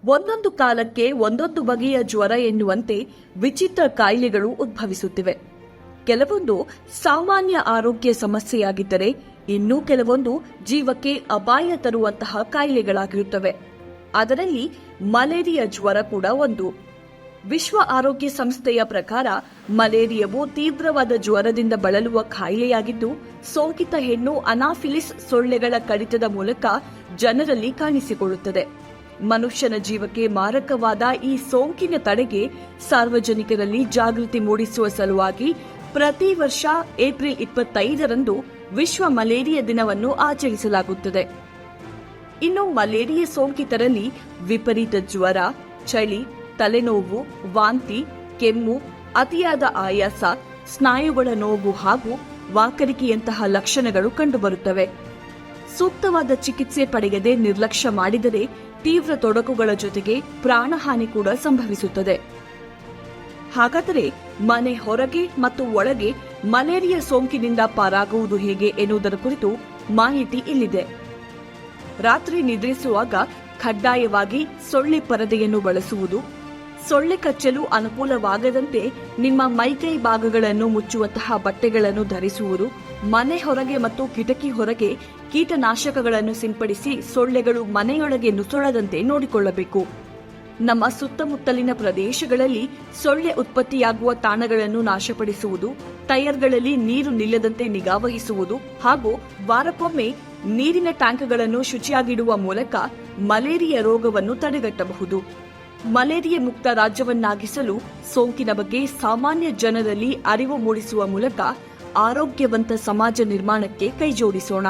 ಒಂದೊಂದು ಕಾಲಕ್ಕೆ ಒಂದೊಂದು ಬಗೆಯ ಜ್ವರ ಎನ್ನುವಂತೆ ವಿಚಿತ್ರ ಕಾಯಿಲೆಗಳು ಉದ್ಭವಿಸುತ್ತಿವೆ. ಕೆಲವೊಂದು ಸಾಮಾನ್ಯ ಆರೋಗ್ಯ ಸಮಸ್ಯೆಯಾಗಿದ್ದರೆ ಇನ್ನೂ ಕೆಲವೊಂದು ಜೀವಕ್ಕೆ ಅಪಾಯ ತರುವಂತಹ ಕಾಯಿಲೆಗಳಾಗಿರುತ್ತವೆ. ಅದರಲ್ಲಿ ಮಲೇರಿಯಾ ಜ್ವರ ಕೂಡ ಒಂದು. ವಿಶ್ವ ಆರೋಗ್ಯ ಸಂಸ್ಥೆಯ ಪ್ರಕಾರ ಮಲೇರಿಯಾವು ತೀವ್ರವಾದ ಜ್ವರದಿಂದ ಬಳಲುವ ಕಾಯಿಲೆಯಾಗಿದ್ದು, ಸೋಂಕಿತ ಹೆಣ್ಣು ಅನಾಫಿಲಿಸ್ ಸೊಳ್ಳೆಗಳ ಕಡಿತದ ಮೂಲಕ ಜನರಲ್ಲಿ ಕಾಣಿಸಿಕೊಳ್ಳುತ್ತದೆ. ಮನುಷ್ಯನ ಜೀವಕ್ಕೆ ಮಾರಕವಾದ ಈ ಸೋಂಕಿನ ತಡೆಗೆ ಸಾರ್ವಜನಿಕರಲ್ಲಿ ಜಾಗೃತಿ ಮೂಡಿಸುವ ಸಲುವಾಗಿ ಪ್ರತಿ ವರ್ಷ ಏಪ್ರಿಲ್ 25ರಂದು ವಿಶ್ವ ಮಲೇರಿಯಾ ದಿನವನ್ನು ಆಚರಿಸಲಾಗುತ್ತದೆ. ಇನ್ನು ಮಲೇರಿಯಾ ಸೋಂಕಿತರಲ್ಲಿ ವಿಪರೀತ ಜ್ವರ, ಚಳಿ, ತಲೆನೋವು, ವಾಂತಿ, ಕೆಮ್ಮು, ಅತಿಯಾದ ಆಯಾಸ, ಸ್ನಾಯುಗಳ ನೋವು ಹಾಗೂ ವಾಕರಿಕೆಯಂತಹ ಲಕ್ಷಣಗಳು ಕಂಡುಬರುತ್ತವೆ. ಸೂಕ್ತವಾದ ಚಿಕಿತ್ಸೆ ಪಡೆಯದೆ ನಿರ್ಲಕ್ಷ್ಯ ಮಾಡಿದರೆ ತೀವ್ರ ತೊಡಕುಗಳ ಜೊತೆಗೆ ಪ್ರಾಣಹಾನಿ ಕೂಡ ಸಂಭವಿಸುತ್ತದೆ. ಹಾಗಾದರೆ ಮನೆ ಹೊರಗೆ ಮತ್ತು ಒಳಗೆ ಮಲೇರಿಯಾ ಸೋಂಕಿನಿಂದ ಪಾರಾಗುವುದು ಹೇಗೆ ಎನ್ನುವುದರ ಕುರಿತು ಮಾಹಿತಿ ಇಲ್ಲಿದೆ. ರಾತ್ರಿ ನಿದ್ರಿಸುವಾಗ ಕಡ್ಡಾಯವಾಗಿ ಸೊಳ್ಳೆ ಪರದೆಯನ್ನು ಬಳಸುವುದು, ಸೊಳ್ಳೆ ಕಚ್ಚಲು ಅನುಕೂಲವಾಗದಂತೆ ನಿಮ್ಮ ಮೈಕೈ ಭಾಗಗಳನ್ನು ಮುಚ್ಚುವಂತಹ ಬಟ್ಟೆಗಳನ್ನು ಧರಿಸುವುದು, ಮನೆ ಹೊರಗೆ ಮತ್ತು ಕಿಟಕಿ ಹೊರಗೆ ಕೀಟನಾಶಕಗಳನ್ನು ಸಿಂಪಡಿಸಿ ಸೊಳ್ಳೆಗಳು ಮನೆಯೊಳಗೆ ನುಸುಳದಂತೆ ನೋಡಿಕೊಳ್ಳಬೇಕು. ನಮ್ಮ ಸುತ್ತಮುತ್ತಲಿನ ಪ್ರದೇಶಗಳಲ್ಲಿ ಸೊಳ್ಳೆ ಉತ್ಪತ್ತಿಯಾಗುವ ತಾಣಗಳನ್ನು ನಾಶಪಡಿಸುವುದು, ಟೈರ್ಗಳಲ್ಲಿ ನೀರು ನಿಲ್ಲದಂತೆ ನಿಗಾವಹಿಸುವುದು ಹಾಗೂ ವಾರಕ್ಕೊಮ್ಮೆ ನೀರಿನ ಟ್ಯಾಂಕ್ಗಳನ್ನು ಶುಚಿಯಾಗಿಡುವ ಮೂಲಕ ಮಲೇರಿಯಾ ರೋಗವನ್ನು ತಡೆಗಟ್ಟಬಹುದು. ಮಲೇರಿಯಾ ಮುಕ್ತ ರಾಜ್ಯವನ್ನಾಗಿಸಲು ಸೋಂಕಿನ ಬಗ್ಗೆ ಸಾಮಾನ್ಯ ಜನರಲ್ಲಿ ಅರಿವು ಮೂಡಿಸುವ ಮೂಲಕ ಆರೋಗ್ಯವಂತ ಸಮಾಜ ನಿರ್ಮಾಣಕ್ಕೆ ಕೈಜೋಡಿಸೋಣ.